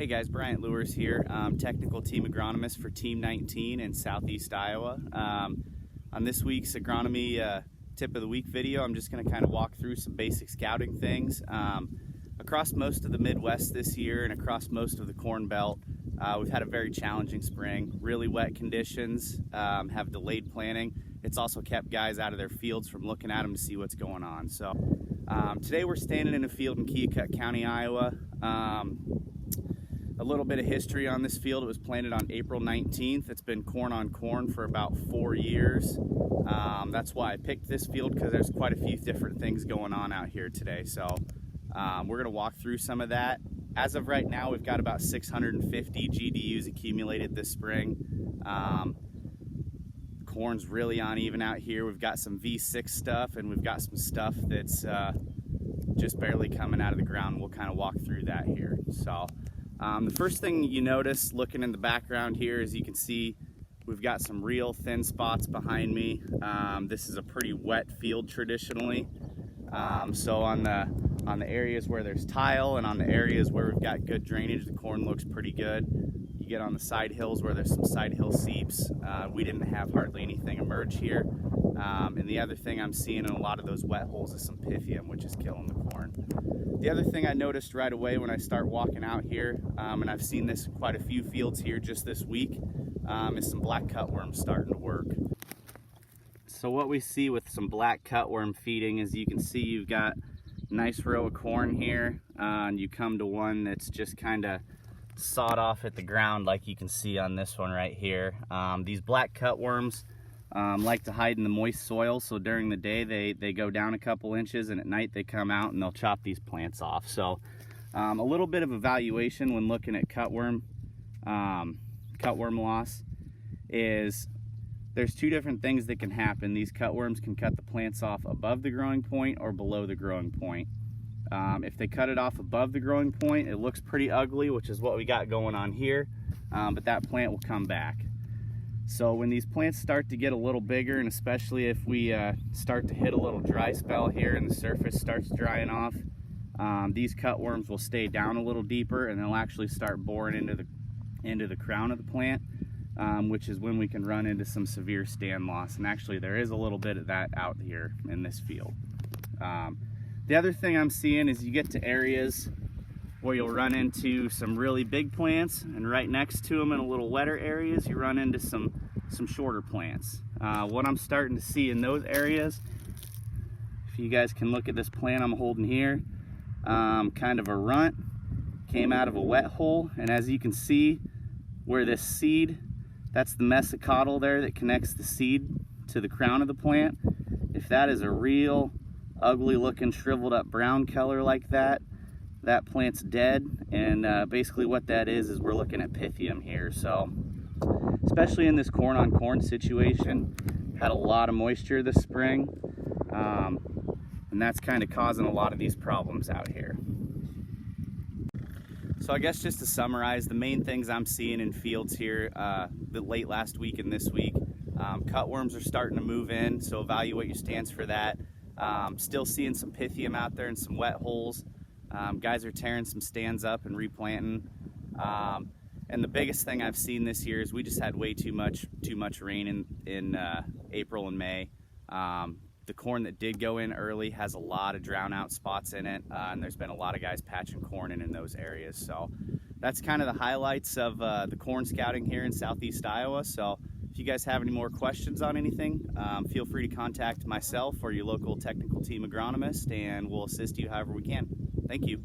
Hey guys, Bryant Luers here, technical team agronomist for Team 19 in Southeast Iowa. On this week's agronomy tip of the week video, I'm just going to kind of walk through some basic scouting things. Across most of the Midwest this year and across most of the Corn Belt, we've had a very challenging spring. Really wet conditions have delayed planting. It's also kept guys out of their fields from looking at them to see what's going on. So today we're standing in a field in Keokuk County, Iowa. A little bit of history on this field. It was planted on April 19th. It's been corn on corn for about 4 years. That's why I picked this field, because there's quite a few different things going on out here today. So we're going to walk through some of that. As of right now, we've got about 650 GDUs accumulated this spring. Corn's really uneven out here. We've got some V6 stuff, and we've got some stuff that's just barely coming out of the ground. We'll kind of walk through that here. So the first thing you notice looking in the background here is you can see we've got some real thin spots behind me. This is a pretty wet field traditionally. So on the areas where there's tile and on the areas where we've got good drainage, the corn looks pretty good. You get on the side hills where there's some side hill seeps. We didn't have hardly anything emerge here. And the other thing I'm seeing in a lot of those wet holes is some Pythium, which is killing the corn. The other thing I noticed right away when I start walking out here, and I've seen this in quite a few fields here just this week, is some black cutworms starting to work. So what we see with some black cutworm feeding is, you can see you've got a nice row of corn here, and you come to one that's just kind of sawed off at the ground, like you can see on this one right here. These black cutworms like to hide in the moist soil, so during the day they go down a couple inches, and at night they come out and they'll chop these plants off. So a little bit of evaluation when looking at cutworm loss is there's two different things that can happen. These cutworms can cut the plants off above the growing point or below the growing point. If they cut it off above the growing point, it looks pretty ugly, which is what we got going on here, but that plant will come back. So when these plants start to get a little bigger, and especially if we start to hit a little dry spell here and the surface starts drying off, these cutworms will stay down a little deeper, and they'll actually start boring into the crown of the plant, which is when we can run into some severe stand loss. And actually there is a little bit of that out here in this field. The other thing I'm seeing is you get to areas where you'll run into some really big plants, and right next to them in a little wetter areas you run into some shorter plants. What I'm starting to see in those areas, if you guys can look at this plant I'm holding here, kind of a runt, came out of a wet hole, and as you can see where this seed, that's the mesocotyl there that connects the seed to the crown of the plant. If that is a real ugly looking shriveled up brown color like that, that plant's dead. And basically what that is we're looking at Pythium here. So especially in this corn on corn situation, had a lot of moisture this spring, and that's kind of causing a lot of these problems out here. So I guess just to summarize, the main things I'm seeing in fields here the late last week and this week, cutworms are starting to move in, so evaluate your stance for that. Still seeing some Pythium out there in some wet holes. Guys are tearing some stands up and replanting. And the biggest thing I've seen this year is we just had way too much rain in April and May. The corn that did go in early has a lot of drown out spots in it, and there's been a lot of guys patching corn in those areas. So that's kind of the highlights of the corn scouting here in Southeast Iowa. So if you guys have any more questions on anything, feel free to contact myself or your local technical team agronomist, and we'll assist you however we can. Thank you.